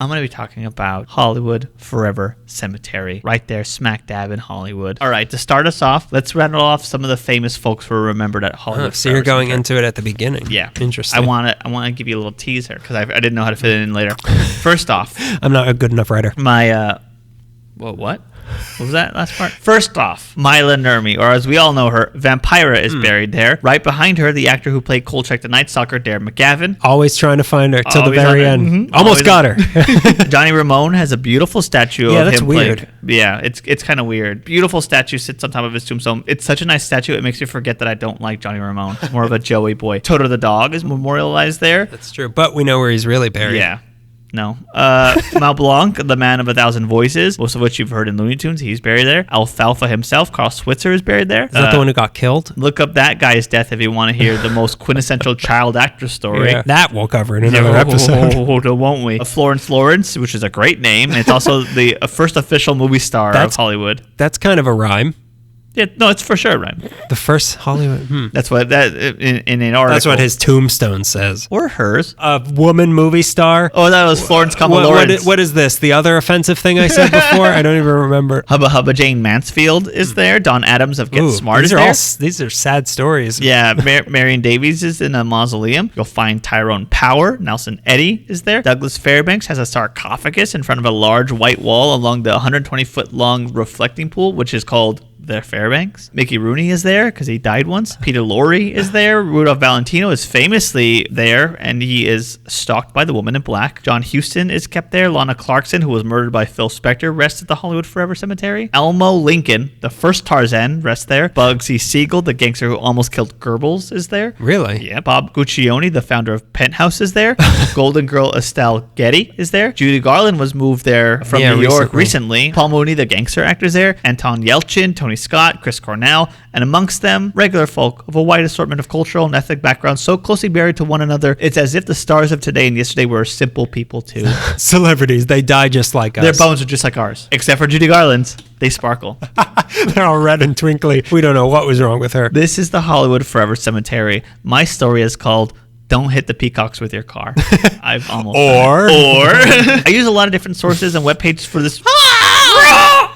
I'm going to be talking about Hollywood Forever Cemetery, right there, smack dab in Hollywood. All right, to start us off, let's rattle off some of the famous folks who are remembered at Hollywood. So you're going into it at the beginning. Yeah. Interesting. I want to give you a little teaser because I didn't know how to fit it in later. First off. I'm not a good enough writer. What? What was that last part? First off, Mila Nurmi, or as we all know her, Vampira, is buried there. Right behind her, the actor who played Kolchak the Night Stalker, Darren McGavin. Always trying to find her till the very end. Mm-hmm. Almost got her. Johnny Ramone has a beautiful statue of him. That's weird. It's kind of weird. Beautiful statue sits on top of his tombstone. It's such a nice statue, it makes me forget that I don't like Johnny Ramone. It's more of a Joey boy. Toto the dog is memorialized there. That's true, but we know where he's really buried. Yeah. No. Mal Blanc, the man of 1,000 voices, most of which you've heard in Looney Tunes, he's buried there. Alfalfa himself, Carl Switzer, is buried there. Is that the one who got killed? Look up that guy's death if you want to hear the most quintessential child actor story. Yeah, that we'll cover in another episode. Won't we? Florence Lawrence, which is a great name. It's also the first official movie star of Hollywood. That's kind of a rhyme. Yeah, no, it's for sure, right? The first Hollywood. That's what that in an article. That's what his tombstone says. Or hers. A woman movie star. Oh, that was Florence Lawrence. What is this? The other offensive thing I said before? I don't even remember. Hubba Hubba Jane Mansfield is there. Don Adams of Get Smart is there. These are sad stories. Yeah, Marion Davies is in a mausoleum. You'll find Tyrone Power. Nelson Eddy is there. Douglas Fairbanks has a sarcophagus in front of a large white wall along the 120-foot long reflecting pool, which is called the Fairbanks. Mickey Rooney is there because he died once. Peter Lorre is there. Rudolph Valentino is famously there, and he is stalked by the woman in black. John Huston is kept there. Lana Clarkson, who was murdered by Phil Spector, rests at the Hollywood Forever Cemetery. Elmo Lincoln, the first Tarzan, rests there. Bugsy Siegel, the gangster who almost killed Goebbels, is there. Really? Yeah. Bob Guccione, the founder of Penthouse, is there. Golden Girl Estelle Getty is there. Judy Garland was moved there from New York recently. Paul Mooney, the gangster actor, is there. Anton Yelchin, Tony Scott, Chris Cornell, and amongst them, regular folk of a wide assortment of cultural and ethnic backgrounds so closely buried to one another, it's as if the stars of today and yesterday were simple people too. Celebrities, they die just like us. Their bones are just like ours, except for Judy Garland's. They sparkle. They're all red and twinkly. We don't know what was wrong with her. This is the Hollywood Forever Cemetery. My story is called Don't Hit the Peacocks with Your Car. I've almost I use a lot of different sources and web pages for this.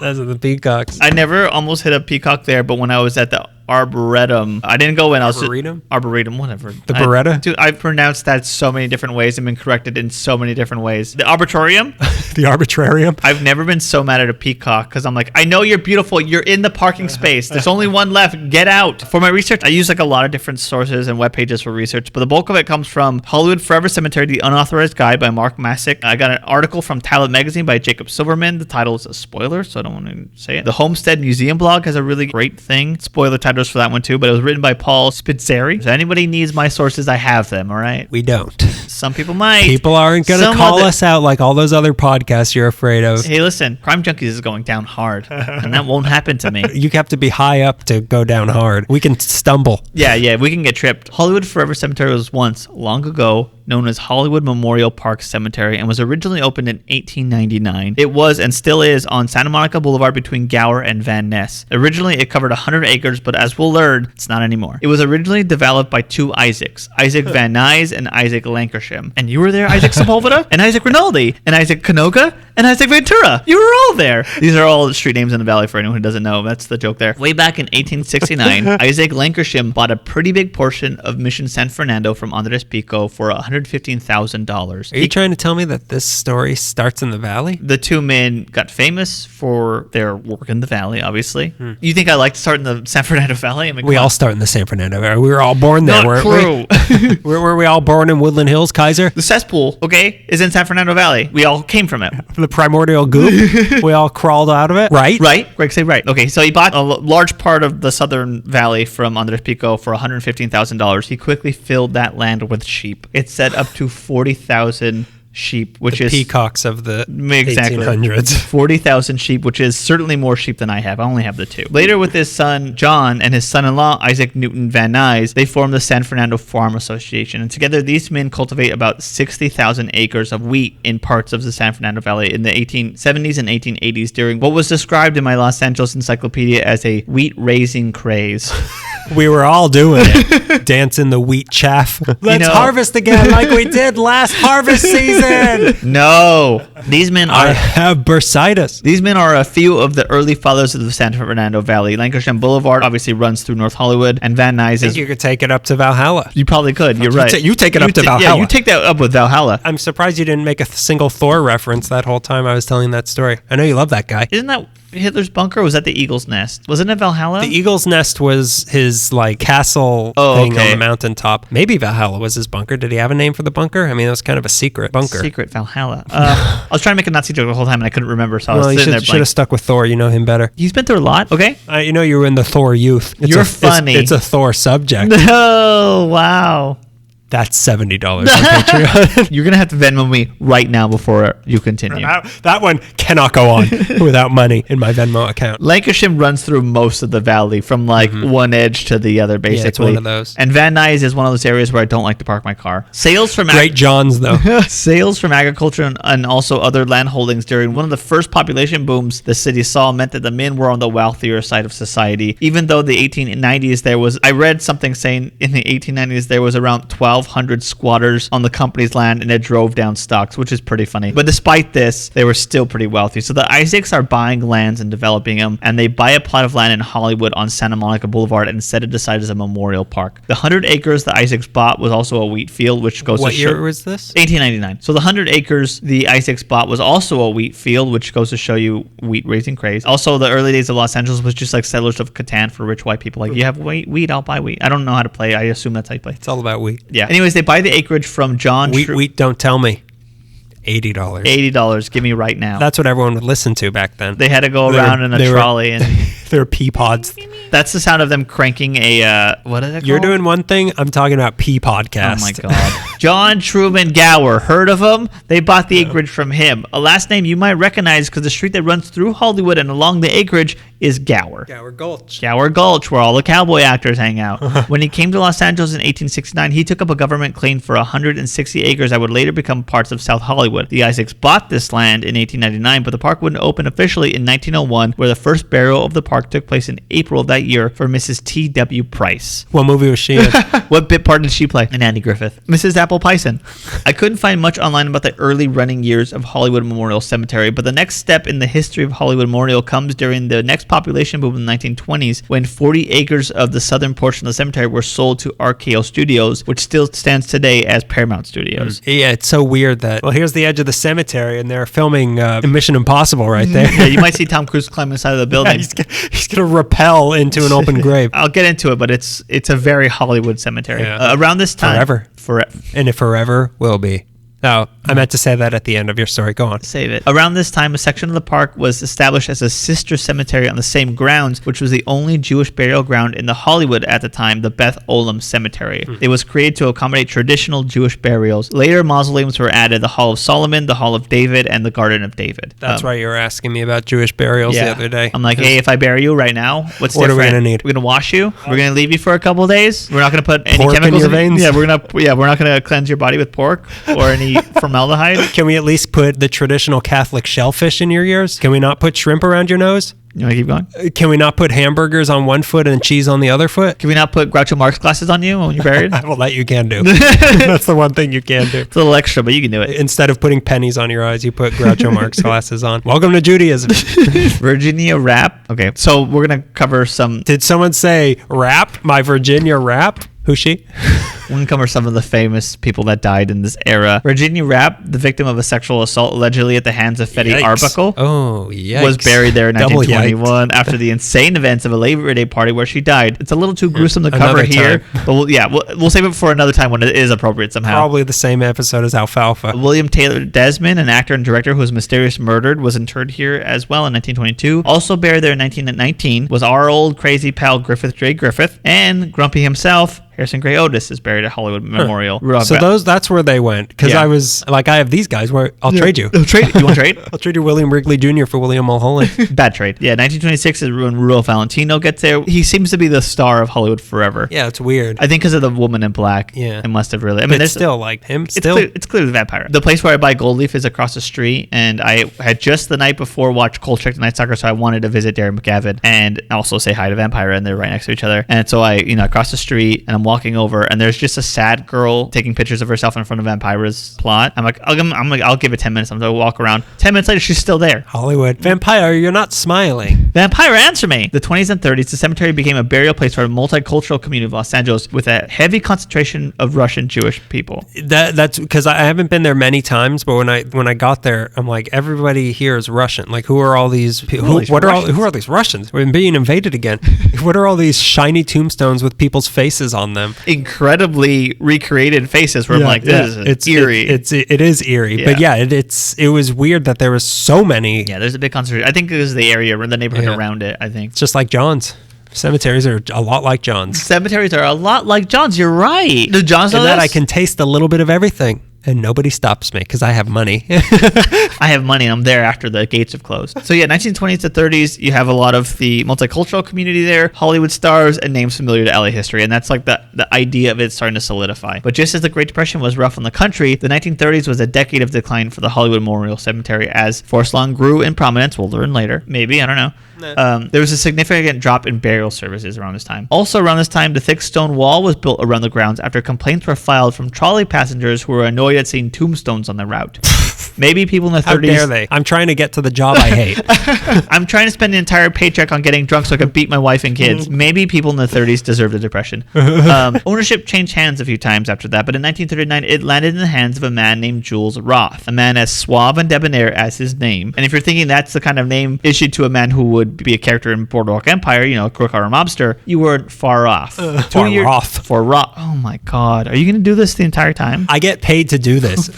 Those are the peacocks. I never almost hit a peacock there, but when I was at the Arboretum, I didn't go in. Arboretum, whatever. The Beretta? Dude, I've pronounced that so many different ways and been corrected in so many different ways. The Arbitrarium? The Arbitrarium? I've never been so mad at a peacock because I'm like, I know you're beautiful. You're in the parking space. There's only one left. Get out. For my research, I use like a lot of different sources and web pages for research, but the bulk of it comes from Hollywood Forever Cemetery, The Unauthorized Guide by Mark Masick. I got an article from Talent Magazine by Jacob Silverman. The title is a spoiler, so I don't want to say it. The Homestead Museum blog has a really great thing. Spoiler titles for that one too, but it was written by Paul Spitzeri. If anybody needs my sources, I have them, all right? We don't. Some people might. People aren't going to call us out like all those other podcasts you're afraid of. Hey, listen, Crime Junkies is going down hard, and that won't happen to me. You have to be high up to go down hard. We can stumble. Yeah, we can get tripped. Hollywood Forever Cemetery was once, long ago, known as Hollywood Memorial Park Cemetery and was originally opened in 1899. It was and still is on Santa Monica Boulevard between Gower and Van Ness. Originally, it covered 100 acres, but as we'll learn, it's not anymore. It was originally developed by two Isaacs, Isaac Van Nuys and Isaac Lancashire. And you were there, Isaac Sepulveda, and Isaac Rinaldi, and Isaac Canoga, and Isaac Ventura. You were all there. These are all street names in the valley for anyone who doesn't know. That's the joke there. Way back in 1869, Isaac Lancashire bought a pretty big portion of Mission San Fernando from Andres Pico for $115,000. Are you trying to tell me that this story starts in the valley? The two men got famous for their work in the valley, obviously. You think I like to start in the San Fernando Valley? I mean, we all start in the San Fernando Valley. We were all born there, weren't we? Were we all born in Woodland Hills, Kaiser? The cesspool, okay, is in San Fernando Valley. We all came from it. The primordial goop. We all crawled out of it. Right? Right. Greg, say right. Okay, so he bought a large part of the southern valley from Andres Pico for $115,000. He quickly filled that land with sheep. It set up to 40,000 sheep, which is peacocks of the 1800s. 40,000 sheep, which is certainly more sheep than I have. I only have the two. Later, with his son John and his son-in-law Isaac Newton Van Nuys, they formed the San Fernando Farm Association, and together these men cultivate about 60,000 acres of wheat in parts of the San Fernando Valley in the 1870s and 1880s during what was described in my Los Angeles encyclopedia as a wheat raising craze. We were all doing it. Dancing the wheat chaff. Let's harvest again like we did last harvest season. No. These men are... I have bursitis. These men are a few of the early fathers of the San Fernando Valley. Lankershim Boulevard obviously runs through North Hollywood, and Van Nuys is... I think you could take it up to Valhalla. You probably could. You're right. You take it up to Valhalla. Yeah, you take that up with Valhalla. I'm surprised you didn't make a single Thor reference that whole time I was telling that story. I know you love that guy. Isn't that Hitler's bunker? Or was that the Eagle's Nest? Wasn't it Valhalla? The Eagle's Nest was his castle thing on the mountaintop. Maybe Valhalla was his bunker. Did he have a name for the bunker? I mean, it was kind of a secret bunker. Secret Valhalla. I was trying to make a Nazi joke the whole time and I couldn't remember, so I was sitting there. You should have stuck with Thor. You know him better. He's been through a lot. Okay. You know you were in the Thor youth. You're funny. It's a Thor subject. Oh, wow. That's $70 on Patreon. You're going to have to Venmo me right now before you continue. That one cannot go on without money in my Venmo account. Lankershim runs through most of the valley from one edge to the other, basically. Yeah, it's one of those. And Van Nuys is one of those areas where I don't like to park my car. Sales from Great Johns, though. Sales from agriculture and also other land holdings during one of the first population booms the city saw meant that the men were on the wealthier side of society. Even though the 1890s I read something saying in the 1890s there was around 1,200 squatters on the company's land and it drove down stocks, which is pretty funny. But despite this, they were still pretty wealthy. So the Isaacs are buying lands and developing them, and they buy a plot of land in Hollywood on Santa Monica Boulevard and set it aside as a memorial park. The 100 acres the Isaacs bought was also a wheat field, which goes What year was this? 1899. So the 100 acres the Isaacs bought was also a wheat field, which goes to show you wheat raising craze. Also, the early days of Los Angeles was just like settlers of Catan for rich white people. Like, you have wheat, I'll buy wheat. I don't know how to play. I assume that's how you play. It's all about wheat. Yeah. Anyways, they buy the acreage from John... Wheat, don't tell me. $80. $80. Give me right now. That's what everyone would listen to back then. They had to go around in a trolley. And they're pea pods. That's the sound of them cranking a... what is it called? You're doing one thing. I'm talking about pea podcast. Oh, my God. John Truman Gower. Heard of him? They bought the acreage from him. A last name you might recognize because the street that runs through Hollywood and along the acreage is Gower. Gower Gulch. Gower Gulch, where all the cowboy actors hang out. When he came to Los Angeles in 1869, he took up a government claim for 160 acres that would later become parts of South Hollywood. The Isaacs bought this land in 1899, but the park wouldn't open officially in 1901, where the first burial of the park took place in April of that year for Mrs. T.W. Price. What movie was she in? What bit part did she play? And Andy Griffith. Mrs. Apple Pison. I couldn't find much online about the early running years of Hollywood Memorial Cemetery, but the next step in the history of Hollywood Memorial comes during the next population boom in the 1920s, when 40 acres of the southern portion of the cemetery were sold to RKO Studios, which still stands today as Paramount Studios. Yeah, it's so weird that, well, here's the edge of the cemetery, and they're filming Mission Impossible right there. Yeah, you might see Tom Cruise climbing the side of the building. Yeah, he's going to rappel into an open grave. I'll get into it, but it's a very Hollywood cemetery. Yeah. Around this time... Forever. And it forever will be. Oh, I meant to say that at the end of your story. Go on. Save it. Around this time, a section of the park was established as a sister cemetery on the same grounds, which was the only Jewish burial ground in the Hollywood at the time, the Beth Olam Cemetery. It was created to accommodate traditional Jewish burials. Later, mausoleums were added: the Hall of Solomon, the Hall of David, and the Garden of David. That's why you were asking me about Jewish burials the other day. I'm like, hey, if I bury you right now, what are we going to need? We're going to wash you. We're going to leave you for a couple of days. We're not going to put any pork chemicals in your veins. Yeah, we're not going to cleanse your body with pork or any formaldehyde. Can we at least put the traditional Catholic shellfish in your ears? Can we not put shrimp around your nose? You want to keep going? Can we not put hamburgers on one foot and cheese on the other foot? Can we not put Groucho Marx glasses on you when you're buried? Well, that you can do. That's the one thing you can do. It's a little extra, but you can do it. Instead of putting pennies on your eyes, you put Groucho Marx glasses on. Welcome to Judaism. Virginia Rappe. Okay, so we're going to cover some... Did someone say Rappe? My Virginia Rappe? Who's she? We're going to cover some of the famous people that died in this era. Virginia Rappe, the victim of a sexual assault allegedly at the hands of Fetty Arbuckle, was buried there in 1921 after the insane events of a Labor Day party where she died. It's a little too gruesome to cover here, but we'll save it for another time when it is appropriate somehow. Probably the same episode as Alfalfa. William Taylor Desmond, an actor and director who was mysteriously murdered, was interred here as well in 1922. Also buried there in 1919 was our old crazy pal Griffith J. Griffith, and Grumpy himself, Harrison Gray Otis is buried at Hollywood Memorial. So that's where they went. Because I was like, I have these guys where I'll trade you. You want to trade? I'll trade you William Wrigley Jr. for William Mulholland. Bad trade. Yeah, 1926 is when Rudolph Valentino gets there. He seems to be the star of Hollywood forever. Yeah, it's weird. I think because of the woman in black. Yeah. It must have really. I mean, there's still like him. It's clearly Vampira. The place where I buy Gold Leaf is across the street, and I had just the night before watched Kolchak the Night Stalker, so I wanted to visit Darren McGavin and also say hi to Vampira, and they're right next to each other. And so I cross the street and I'm walking over, and there's just a sad girl taking pictures of herself in front of Vampira's plot. I'm like, I'll give it 10 minutes. I'm gonna walk around. 10 minutes later, she's still there. Hollywood. Vampira, you're not smiling. Vampira, answer me. The 20s and 30s, the cemetery became a burial place for a multicultural community of Los Angeles with a heavy concentration of Russian Jewish people. That's because I haven't been there many times, but when I got there, I'm like, everybody here is Russian. Like, who are all these people? Who are these Russians? We're being invaded again. What are all these shiny tombstones with people's faces on them? Incredibly recreated faces where I'm like, this is eerie. It is eerie. Yeah. But yeah, it was weird that there was so many. Yeah, there's a big concentration. I think it was the area or the neighborhood around it, I think. It's just like John's. Cemeteries are a lot like John's. Cemeteries are a lot like John's. You're right. Do John's know that I can taste a little bit of everything. And nobody stops me because I have money. I have money and I'm there after the gates have closed. So yeah, 1920s to 30s, you have a lot of the multicultural community there, Hollywood stars, and names familiar to LA history. And that's like the idea of it starting to solidify. But just as the Great Depression was rough on the country, the 1930s was a decade of decline for the Hollywood Memorial Cemetery as Forest Lawn grew in prominence. We'll learn later. Maybe, I don't know. There was a significant drop in burial services around this time. Also around this time, the thick stone wall was built around the grounds after complaints were filed from trolley passengers who were annoyed at seeing tombstones on the route. Maybe people in the 30s... How dare they? I'm trying to get to the job I hate. I'm trying to spend an entire paycheck on getting drunk so I could beat my wife and kids. Maybe people in the 30s deserved a depression. Ownership changed hands a few times after that, but in 1939, it landed in the hands of a man named Jules Roth, a man as suave and debonair as his name. And if you're thinking that's the kind of name issued to a man who would be a character in Boardwalk Empire, a crook or a mobster, you weren't far off. For Roth. Oh my God. Are you going to do this the entire time? I get paid to do this.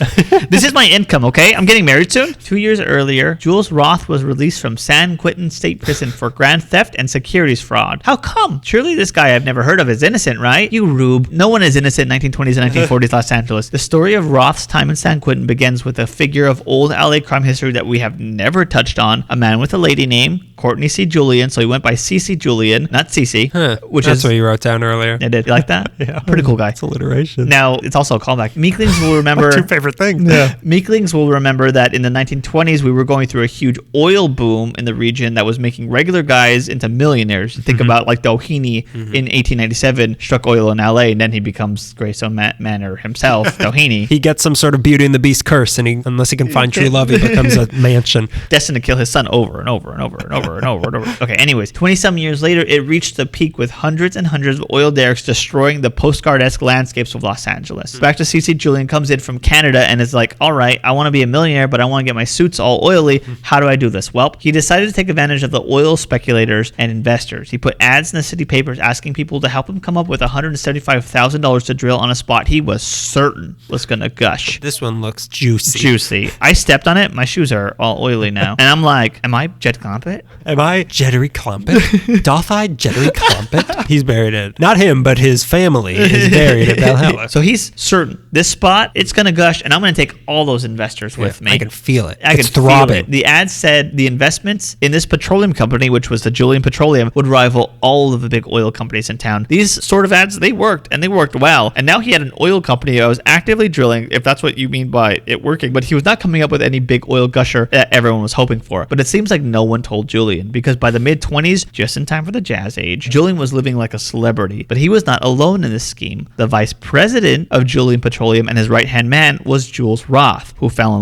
This is my income, okay? I'm getting married soon. 2 years earlier, Jules Roth was released from San Quentin State Prison for grand theft and securities fraud. How come? Surely this guy I've never heard of is innocent, right? You rube. No one is innocent in 1920s and 1940s Los Angeles. The story of Roth's time in San Quentin begins with a figure of old LA crime history that we have never touched on, a man with a lady name, Courtney C. Julian, so he went by C.C. Julian, not C.C. That's what you wrote down earlier. I did. You like that? Yeah. Pretty cool guy. It's alliteration. Now, it's also a callback. Meeklings will remember... What's your favorite thing? Yeah. Meeklings will remember that in the 1920s, we were going through a huge oil boom in the region that was making regular guys into millionaires. Think about like Doheny in 1897 struck oil in L.A., and then he becomes Greystone Manor himself, Doheny. He gets some sort of Beauty and the Beast curse, and unless he can find true love, he becomes a mansion. Destined to kill his son over and over and over and over and over and over. Okay, anyways, 20-some years later, it reached the peak with hundreds and hundreds of oil derricks destroying the postcard-esque landscapes of Los Angeles. Back to C.C. Julian comes in from Canada and is like, all right, I want to be a millionaire, but I want to get my suits all oily. How do I do this? Well, he decided to take advantage of the oil speculators and investors. He put ads in the city papers asking people to help him come up with $175,000 to drill on a spot he was certain was going to gush. This one looks juicy. Juicy. I stepped on it. My shoes are all oily now. And I'm like, am I Jed Clampett? Am I Jeddery Clampett? Doth I Jeddery Clampett? He's buried at, not him, but his family is buried at Valhalla. So he's certain. This spot, it's going to gush, and I'm going to take all those investors with me. I can feel it. I can throb it. The ad said the investments in this petroleum company, which was the Julian Petroleum, would rival all of the big oil companies in town. These sort of ads, they worked, and they worked well. And now he had an oil company that was actively drilling, if that's what you mean by it working, but he was not coming up with any big oil gusher that everyone was hoping for. But it seems like no one told Julian, because by the mid-20s, just in time for the jazz age, Julian was living like a celebrity. But he was not alone in this scheme. The vice president of Julian Petroleum and his right-hand man was Jules Roth, who fell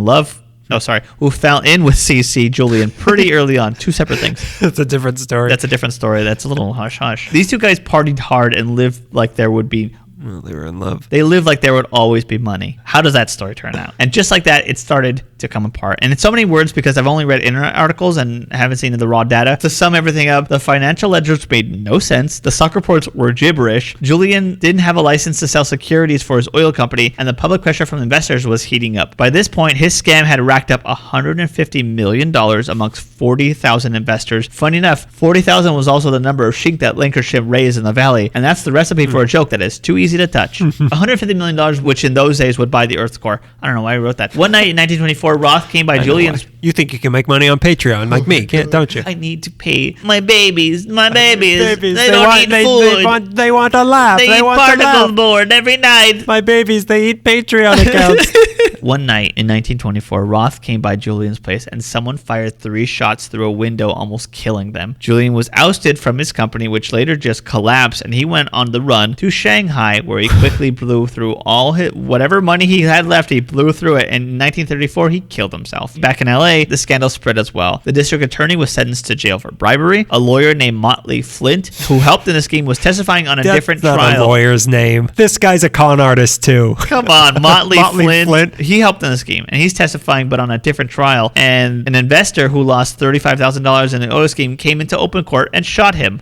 in with C.C. Julian pretty early on. Two separate things. That's a different story. That's a different story. That's a little hush-hush. These two guys partied hard and lived like there would be Well, they were in love. They lived like there would always be money. How does that story turn out? And just like that, it started to come apart. And it's so many words because I've only read internet articles and haven't seen the raw data. To sum everything up, the financial ledgers made no sense. The stock reports were gibberish. Julian didn't have a license to sell securities for his oil company, and the public pressure from investors was heating up. By this point, his scam had racked up $150 million amongst 40,000 investors. Funny enough, 40,000 was also the number of sheep that Lancashire raised in the valley, and that's the recipe for a joke that is too easy to touch. $150 million, which in those days would buy the Earth's core. I don't know why I wrote that. One night in 1924, Roth came by Julian's... You think you can make money on Patreon like me, don't you? I need to pay my babies. My babies. They don't eat food. They want a laugh. They want eat particle board every night. My babies, they eat Patreon accounts. One night in 1924, Roth came by Julian's place and someone fired 3 shots through a window, almost killing them. Julian was ousted from his company, which later just collapsed, and he went on the run to Shanghai, where he quickly blew through all whatever money he had left. He blew through it, and in 1934, he killed himself. Back in LA, the scandal spread as well. The district attorney was sentenced to jail for bribery. A lawyer named Motley Flint, who helped in the scheme, was testifying on a different trial. That's not a lawyer's name. This guy's a con artist, too. Come on, Motley Flint. He helped in the scheme, and he's testifying, but on a different trial. And an investor who lost $35,000 in the oil scheme came into open court and shot him.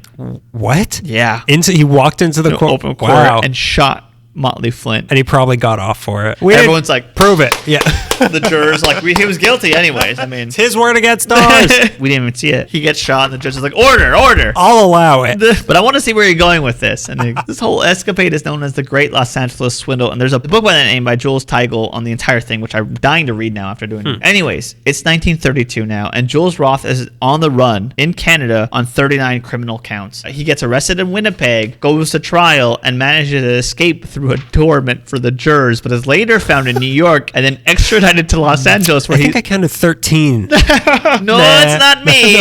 What? Yeah. He walked into the open court and shot Motley Flint. And he probably got off for it. Everyone's like, prove it. Yeah. The jurors like, he was guilty anyways. I mean, it's his word against ours. We didn't even see it. He gets shot and the judge is like, order. I'll allow it. But I want to see where you're going with this. And this whole escapade is known as the Great Los Angeles Swindle. And there's a book by that name by Jules Teigel on the entire thing, which I'm dying to read now after doing it. Anyways, it's 1932 now, and Jules Roth is on the run in Canada on 39 criminal counts. He gets arrested in Winnipeg, goes to trial, and manages to escape through a dormant for the jurors, but is later found in New York and then extradited to Los Angeles, where I counted 13. No, it's not me.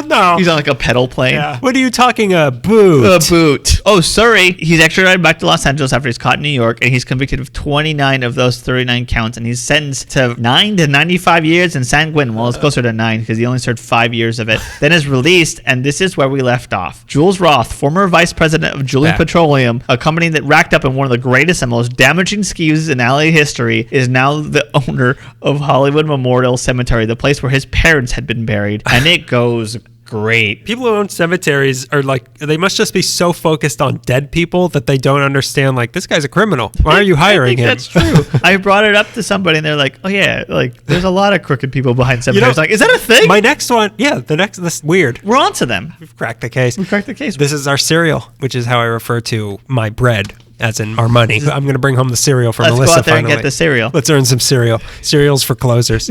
No. He's on like a pedal plane. Yeah. What are you talking a boot? A boot. Oh, sorry. He's extradited back to Los Angeles after he's caught in New York, and he's convicted of 29 of those 39 counts, and he's sentenced to 9 to 95 years in San Quentin. Well, it's closer to 9 because he only served 5 years of it. Then is released, and this is where we left off. Jules Roth, former vice president of Julian Petroleum, a company that racked up in one of the greatest and most damaging schemes in LA history, is now the owner of Hollywood Memorial Cemetery, the place where his parents had been buried, and it goes great. People who own cemeteries are like, they must just be so focused on dead people that they don't understand, like, this guy's a criminal. Why are you hiring him? That's true. I brought it up to somebody and they're like, oh yeah, like there's a lot of crooked people behind cemeteries. Like, is that a thing? My next one, this weird. We're on to them. We've cracked the case. This is our cereal, which is how I refer to my bread. As in our money. I'm going to bring home the cereal for Melissa. Let's go out there finally. and get the cereal. Let's earn some cereal. Cereals for closers.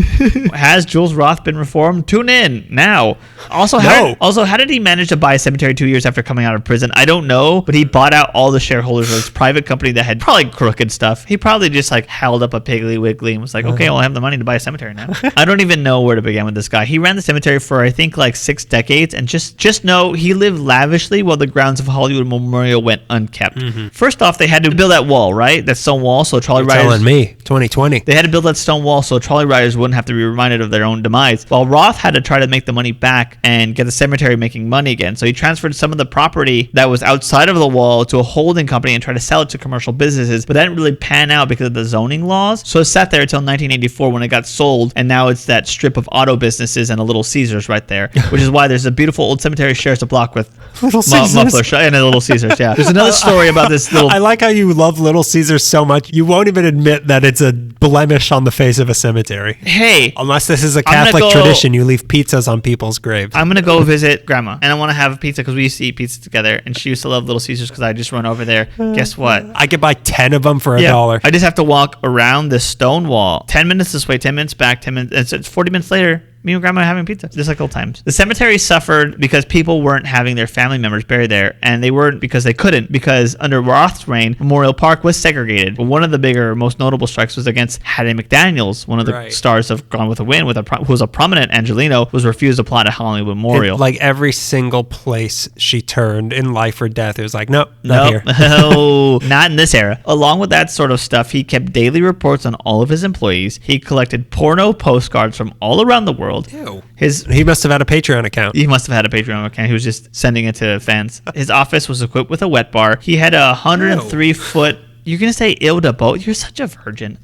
Has Jules Roth been reformed? Tune in now. Also, how did he manage to buy a cemetery 2 years after coming out of prison? I don't know, but he bought out all the shareholders of his private company that had probably crooked stuff. He probably just like held up a Piggly Wiggly and was like, okay, well, I have the money to buy a cemetery now. I don't even know where to begin with this guy. He ran the cemetery for, I think, like 6 decades, and just know he lived lavishly while the grounds of Hollywood Memorial went unkept. First off, they had to build that wall, right? That stone wall, so trolley riders... telling me, 2020. They had to build that stone wall so trolley riders wouldn't have to be reminded of their own demise. While Roth had to try to make the money back and get the cemetery making money again. So he transferred some of the property that was outside of the wall to a holding company and tried to sell it to commercial businesses, but that didn't really pan out because of the zoning laws. So it sat there until 1984 when it got sold, and now it's that strip of auto businesses and a Little Caesars right there, which is why there's a beautiful old cemetery shares a block with muffler and a Little Caesars. Yeah, there's another story about this little... I like how you love Little Caesars so much, you won't even admit that it's a blemish on the face of a cemetery. Hey, unless this is a Catholic tradition, you leave pizzas on people's graves. I'm gonna go visit Grandma, and I want to have a pizza because we used to eat pizza together, and she used to love Little Caesars because I just run over there. Guess what? I could buy 10 of them for $1. I just have to walk around this stone wall. 10 minutes this way, 10 minutes back, 10 minutes. It's 40 minutes later. Me and Grandma are having pizza, just like old times. The cemetery suffered because people weren't having their family members buried there, and they weren't because they couldn't, because under Roth's reign, Memorial Park was segregated. But one of the bigger, most notable strikes was against Hattie McDaniels, one of the stars of Gone with the Wind, who was a prominent Angelino, was refused a plot at Hollywood Memorial. Like every single place she turned in life or death, it was like, nope, not here. No, not in this era. Along with that sort of stuff, he kept daily reports on all of his employees. He collected porno postcards from all around the world. Ew. He must have had a Patreon account. He must have had a Patreon account. He was just sending it to fans. His office was equipped with a wet bar. He had a 103-foot You're going to say ill to both? You're such a virgin.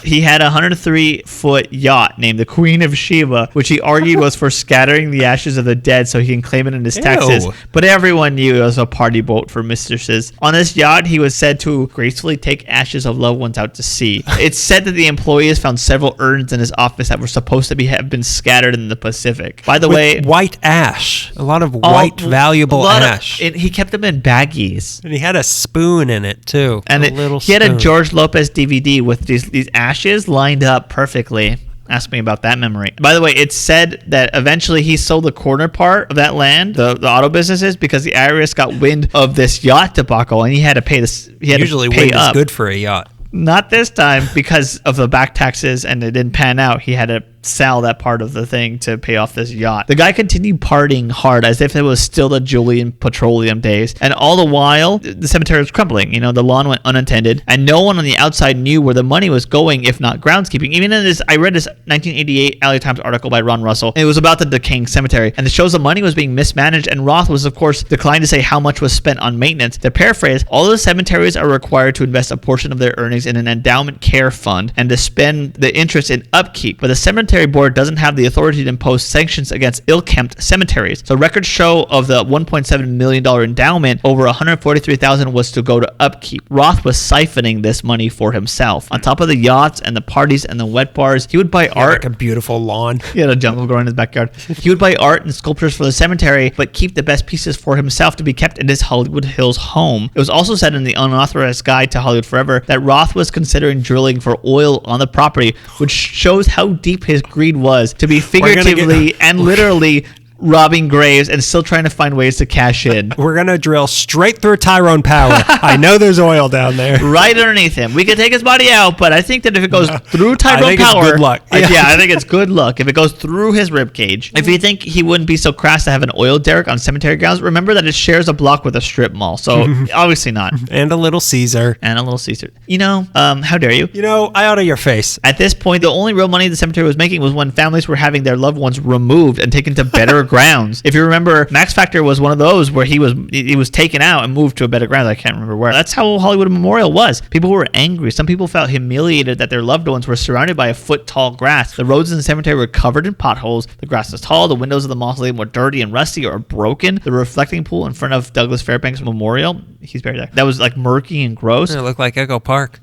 He had a 103-foot yacht named the Queen of Sheba, which he argued was for scattering the ashes of the dead so he can claim it in his taxes. But everyone knew it was a party boat for mistresses. On this yacht, he was said to gracefully take ashes of loved ones out to sea. It's said that the employees found several urns in his office that were supposed to have been scattered in the Pacific. By the way, white ash. A lot of white, valuable ash. He kept them in baggies. And he had a spoon in it, too. And he had a George Lopez DVD with these ashes lined up perfectly. Ask me about that memory. By the way, it's said that eventually he sold the corner part of that land, the auto businesses, because the IRS got wind of this yacht debacle, and he had to pay this. Usually, wind is good for a yacht. Not this time, because of the back taxes, and it didn't pan out. He had to sell that part of the thing to pay off this yacht. The guy continued partying hard as if it was still the Julian Petroleum days. And all the while, the cemetery was crumbling. The lawn went unattended, and no one on the outside knew where the money was going, if not groundskeeping. Even in this, I read this 1988 LA Times article by Ron Russell. It was about the decaying cemetery, and it shows the money was being mismanaged, and Roth was, of course, declined to say how much was spent on maintenance. To paraphrase, all the cemeteries are required to invest a portion of their earnings in an endowment care fund and to spend the interest in upkeep, but the cemetery board doesn't have the authority to impose sanctions against ill-kept cemeteries. So records show of the $1.7 million endowment, over $143,000 was to go to upkeep. Roth was siphoning this money for himself. On top of the yachts and the parties and the wet bars, he would buy art. Like a beautiful lawn. He had a jungle growing in his backyard. He would buy art and sculptures for the cemetery, but keep the best pieces for himself to be kept in his Hollywood Hills home. It was also said in the Unauthorized Guide to Hollywood Forever that Roth was considering drilling for oil on the property, which shows how deep his greed was to be figuratively and literally robbing graves and still trying to find ways to cash in. We're going to drill straight through Tyrone Power. I know there's oil down there. Right underneath him. We could take his body out, but I think that if it goes through Tyrone Power... it's good luck. I think it's good luck. If it goes through his ribcage. If you think he wouldn't be so crass to have an oil derrick on cemetery grounds, remember that it shares a block with a strip mall. So, obviously not. And a Little Caesar. How dare you? I ought to your face. At this point, the only real money the cemetery was making was when families were having their loved ones removed and taken to better grounds. If you remember, Max Factor was one of those where he was taken out and moved to a better ground. I can't remember where. That's how Hollywood Memorial was. People were angry. Some people felt humiliated that their loved ones were surrounded by a foot-tall grass. The roads in the cemetery were covered in potholes. The grass was tall. The windows of the mausoleum were dirty and rusty or broken. The reflecting pool in front of Douglas Fairbanks Memorial, he's buried there, that was like murky and gross. It looked like Echo Park.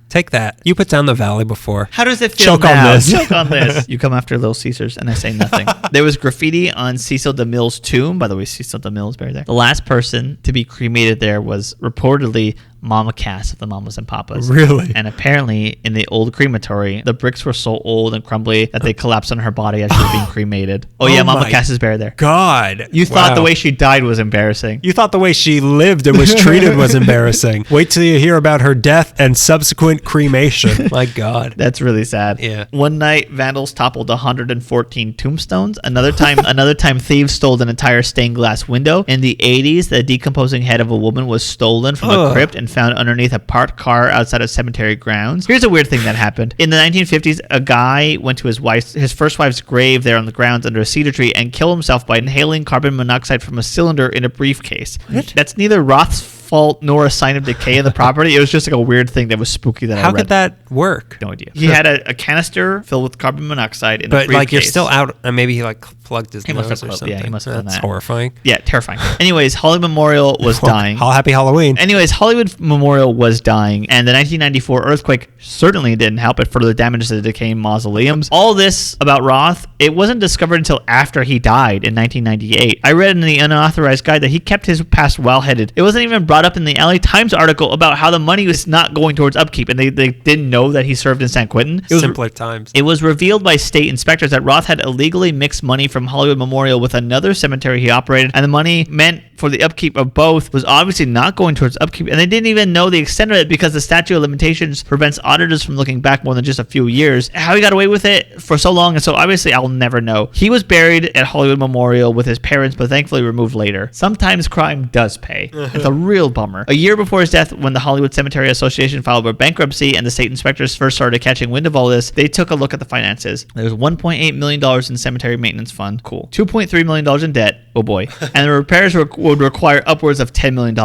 Take that. You put down the valley before. How does it feel Choke now? on this. Choke on this. You come after Little Caesars, and I say nothing. There was graffiti on Cecil DeMille's tomb. By the way, Cecil DeMille is buried there. The last person to be cremated there was reportedly Mama Cass of the Mamas and Papas. Really? And apparently, in the old crematory, the bricks were so old and crumbly that they collapsed on her body as she was being cremated. Oh yeah, Mama Cass is buried there. God. You thought the way she died was embarrassing. You thought the way she lived and was treated was embarrassing. Wait till you hear about her death and subsequent cremation. My God. That's really sad. Yeah. One night, vandals toppled 114 tombstones. Another time, thieves stole an entire stained glass window. In the 80s, the decomposing head of a woman was stolen from a crypt and found underneath a parked car outside of cemetery grounds. Here's a weird thing that happened. In the 1950s, a guy went to his first wife's grave there on the grounds under a cedar tree and killed himself by inhaling carbon monoxide from a cylinder in a briefcase. What? That's neither Roth's fault nor a sign of decay in the property. It was just like a weird thing that was spooky that I read. How could that work? No idea. He had a canister filled with carbon monoxide in a briefcase. But like you're still out, and maybe he like plugged his nose or something. Yeah, he must have done that. That's horrifying. Yeah, terrifying. Anyways, Hollywood Memorial was dying. Happy Halloween. Anyways, Hollywood Memorial was dying, and the 1994 earthquake certainly didn't help. It further damaged the decaying mausoleums. All this about Roth, it wasn't discovered until after he died in 1998. I read in the Unauthorized Guide that he kept his past well-headed. It wasn't even brought up in the LA Times article about how the money was not going towards upkeep, and they didn't know that he served in San Quentin. Simpler times. It was revealed by state inspectors that Roth had illegally mixed money from Hollywood Memorial with another cemetery he operated, and the money meant for the upkeep of both was obviously not going towards upkeep, and they didn't even know the extent of it because the statute of limitations prevents auditors from looking back more than just a few years. How he got away with it for so long, and so obviously I'll never know. He was buried at Hollywood Memorial with his parents, but thankfully removed later. Sometimes crime does pay. It's a real bummer. A year before his death, when the Hollywood Cemetery Association filed for bankruptcy and the state inspectors first started catching wind of all this, they took a look at the finances. There was $1.8 million in the cemetery maintenance fund. Cool. $2.3 million in debt. Oh boy. And the repairs would require upwards of $10 million.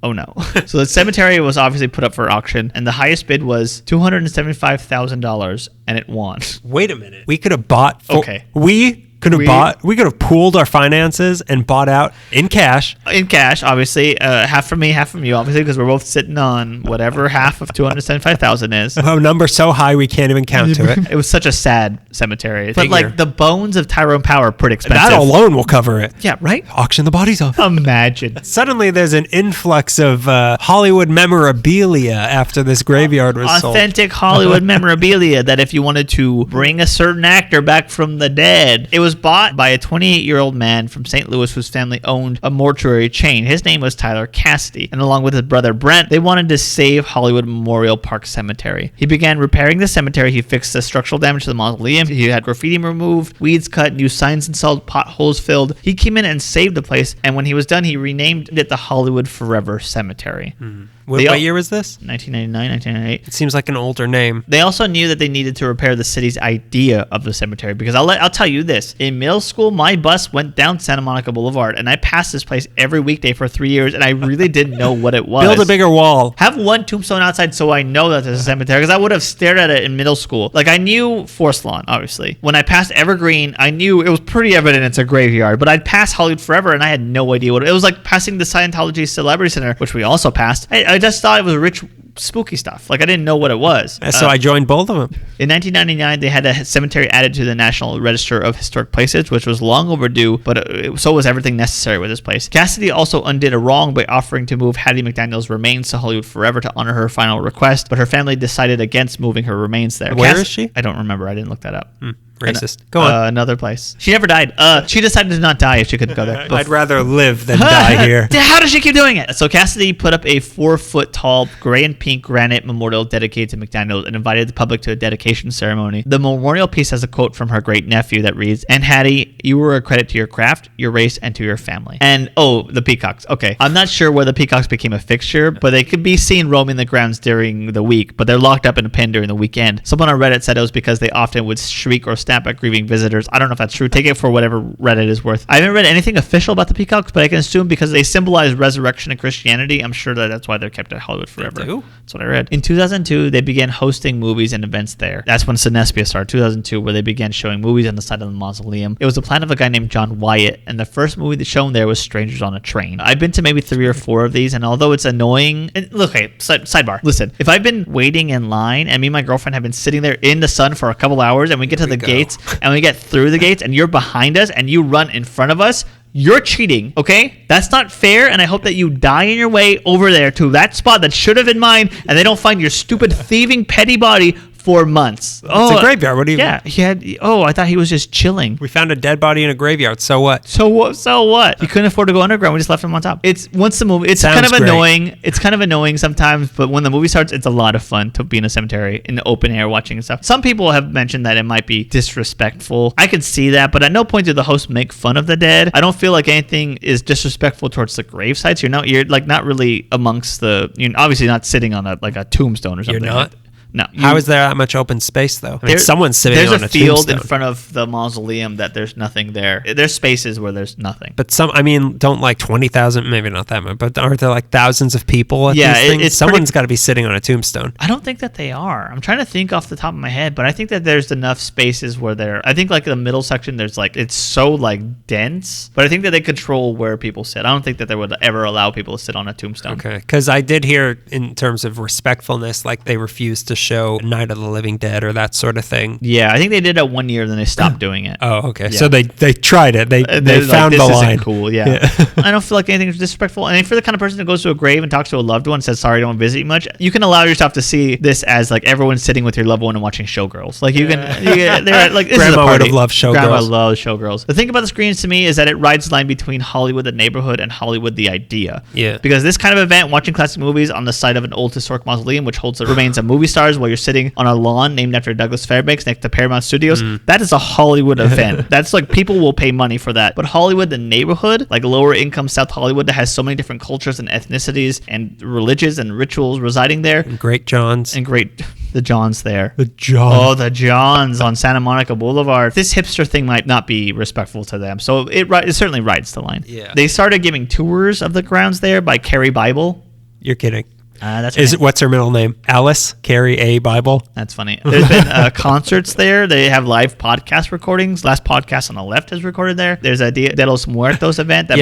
Oh no. So the cemetery was obviously put up for auction, and the highest bid was $275,000, and it won. Wait a minute. We could have bought. Okay. We could have pooled our finances and bought out in cash. In cash, obviously. Half from me, half from you, obviously, because we're both sitting on whatever half of 275,000 is. A number so high we can't even count to it. It was such a sad cemetery. But like the bones of Tyrone Power are pretty expensive. That alone will cover it. Yeah, right? Auction the bodies off. Imagine. Suddenly there's an influx of Hollywood memorabilia after this graveyard was sold. Authentic Hollywood memorabilia that if you wanted to bring a certain actor back from the dead. It was bought by a 28-year-old man from St. Louis whose family owned a mortuary chain. His name was Tyler Cassidy, and along with his brother Brent, they wanted to save Hollywood Memorial Park Cemetery. He began repairing the cemetery. He fixed the structural damage to the mausoleum. He had graffiti removed, weeds cut, new signs installed, potholes filled. He came in and saved the place, and when he was done, he renamed it the Hollywood Forever Cemetery. Mm-hmm. What year was this? 1999, 1998. It seems like an older name. They also knew that they needed to repair the city's idea of the cemetery, because I'll tell you this. In middle school, my bus went down Santa Monica Boulevard, and I passed this place every weekday for 3 years, and I really didn't know what it was. Build a bigger wall. Have one tombstone outside so I know that there's a cemetery, because I would have stared at it in middle school. Like, I knew Forest Lawn, obviously. When I passed Evergreen, I knew it was pretty evident it's a graveyard, but I'd passed Hollywood Forever, and I had no idea what it was. Like passing the Scientology Celebrity Center, which we also passed. I just thought it was rich, spooky stuff. Like, I didn't know what it was. So I joined both of them. In 1999, they had a cemetery added to the National Register of Historic Places, which was long overdue, but so was everything necessary with this place. Cassidy also undid a wrong by offering to move Hattie McDaniel's remains to Hollywood Forever to honor her final request, but her family decided against moving her remains there. Where is she? I don't remember. I didn't look that up. Racist. Go on. Another place. She never died. She decided to not die if she couldn't go there. I'd rather live than die here. How does she keep doing it? So Cassidy put up a 4-foot tall gray and pink granite memorial dedicated to McDaniel and invited the public to a dedication ceremony. The memorial piece has a quote from her great nephew that reads, "And Hattie, you were a credit to your craft, your race, and to your family." And the Peacocks. Okay. I'm not sure where the Peacocks became a fixture, but they could be seen roaming the grounds during the week, but they're locked up in a pen during the weekend. Someone on Reddit said it was because they often would shriek or snap at grieving visitors. I don't know if that's true. Take it for whatever Reddit is worth. I haven't read anything official about the Peacocks, but I can assume because they symbolize resurrection in Christianity, I'm sure that's why they're kept at Hollywood Forever. That's what I read. In 2002, they began hosting movies and events there. That's when Cinespia started, 2002, where they began showing movies on the side of the mausoleum. It was the plan of a guy named John Wyatt, and the first movie that's shown there was Strangers on a Train. I've been to maybe 3 or 4 of these, and although it's annoying, look, hey, sidebar. Listen, if I've been waiting in line, and me and my girlfriend have been sitting there in the sun for a couple hours, and we get to the gates, and we get through the gates, and you're behind us, and you run in front of us, you're cheating, okay? That's not fair, and I hope that you die in your way over there to that spot that should have been mine, and they don't find your stupid, thieving, petty body for months. It's a graveyard. What do you mean? Yeah, he had. I thought he was just chilling. We found a dead body in a graveyard. So what? So what? You couldn't afford to go underground. We just left him on top. Once the movie. It's kind of annoying. It's kind of annoying sometimes, but when the movie starts, it's a lot of fun to be in a cemetery in the open air watching and stuff. Some people have mentioned that it might be disrespectful. I could see that, but at no point did the host make fun of the dead. I don't feel like anything is disrespectful towards the grave sites. You're like not really amongst the. You're obviously not sitting on a tombstone or something. You're not. No. How is there that much open space, though? I mean, someone's sitting on a tombstone. There's a field in front of the mausoleum that there's nothing there. There's spaces where there's nothing. But don't like 20,000, maybe not that much, but aren't there like thousands of people at these things? Someone's got to be sitting on a tombstone. I don't think that they are. I'm trying to think off the top of my head, but I think that there's enough spaces where I think like the middle section, there's like, it's so like dense, but I think that they control where people sit. I don't think that they would ever allow people to sit on a tombstone. Okay. Because I did hear in terms of respectfulness, like they refused to show Night of the Living Dead or that sort of thing. Yeah, I think they did it 1 year, then they stopped doing it. Oh, okay. Yeah. So they tried it. They found the line. Isn't cool. Yeah. I don't feel like anything is disrespectful. And for the kind of person that goes to a grave and talks to a loved one and says, "Sorry, I don't visit you much," you can allow yourself to see this as like everyone sitting with your loved one and watching Showgirls. Like they're like, this Grandma is a party. would have loved Showgirls. Grandma loves Showgirls. The thing about the screens to me is that it rides the line between Hollywood the neighborhood and Hollywood the idea. Yeah. Because this kind of event, watching classic movies on the site of an old historic mausoleum, which holds the remains of movie stars while you're sitting on a lawn named after Douglas Fairbanks next to Paramount Studios, that is a Hollywood event. That's like, people will pay money for that. But Hollywood, the neighborhood, like lower income South Hollywood, that has so many different cultures and ethnicities and religions and rituals residing there. And Great Johns. The Johns there. The Johns. Oh, the Johns on Santa Monica Boulevard. This hipster thing might not be respectful to them. So it certainly rides the line. Yeah. They started giving tours of the grounds there by Carrie Bible. You're kidding. That's what's her middle name? Alice Carrie A. Bible. That's funny. There's been concerts there. They have live podcast recordings. Last Podcast on the Left is recorded there. There's a Dia de los Muertos event that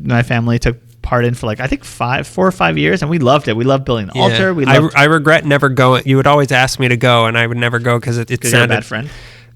my family took part in for like I think 4 or 5 years, and we loved it. We loved building the altar. I regret never going. You would always ask me to go, and I would never go because it sounded you're a bad friend.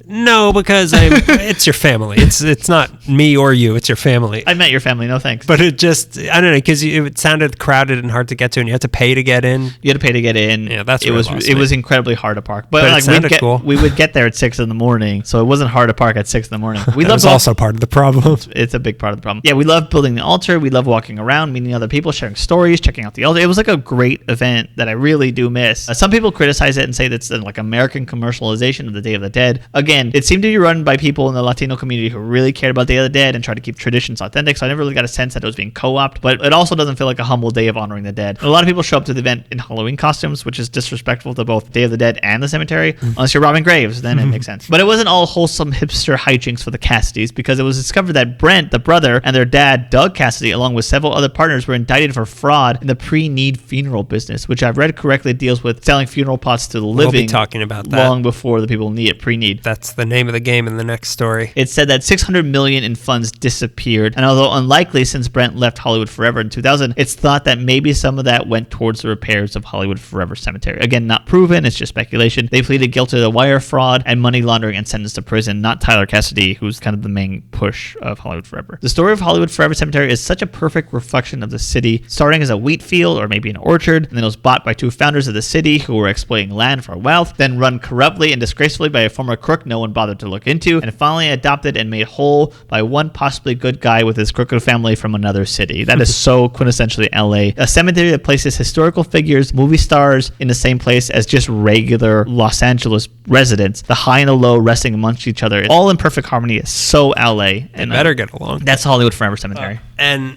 No, because it's your family. It's not me or you. It's your family. I met your family. No thanks. But it just, I don't know, because it sounded crowded and hard to get to, and you had to pay to get in. You had to pay to get in. Yeah, that's it was incredibly hard to park. But like, it sounded cool. We would get there at 6 a.m, so it wasn't hard to park at 6 a.m. That was also part of the problem. It's a big part of the problem. Yeah, we love building the altar. We love walking around, meeting other people, sharing stories, checking out the altar. It was like a great event that I really do miss. Some people criticize it and say that's like American commercialization of the Day of the Dead. Again, it seemed to be run by people in the Latino community who really cared about Day of the Dead and tried to keep traditions authentic, so I never really got a sense that it was being co-opted, but it also doesn't feel like a humble day of honoring the dead. And a lot of people show up to the event in Halloween costumes, which is disrespectful to both Day of the Dead and the cemetery, unless you're robbing graves, then it makes sense. But it wasn't all wholesome hipster hijinks for the Cassidys, because it was discovered that Brent, the brother, and their dad, Doug Cassidy, along with several other partners, were indicted for fraud in the pre-need funeral business, which I've read correctly deals with selling funeral plots to the living. We'll be talking about that long before the people need it, pre-need. That's the name of the game in the next story. It said that $600 million in funds disappeared, and although unlikely since Brent left Hollywood Forever in 2000, it's thought that maybe some of that went towards the repairs of Hollywood Forever Cemetery. Again, not proven, it's just speculation. They pleaded guilty to wire fraud and money laundering and sentenced to prison, not Tyler Cassidy, who's kind of the main push of Hollywood Forever. The story of Hollywood Forever Cemetery is such a perfect reflection of the city, starting as a wheat field or maybe an orchard, and then it was bought by two founders of the city who were exploiting land for wealth, then run corruptly and disgracefully by a former crook no one bothered to look into, and finally adopted and made whole by one possibly good guy with his crooked family from another city. That is so quintessentially LA. A cemetery that places historical figures, movie stars in the same place as just regular Los Angeles residents, the high and the low resting amongst each other, all in perfect harmony. Is so LA. And better get along. That's Hollywood Forever Cemetery. And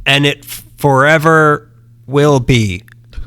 it forever will be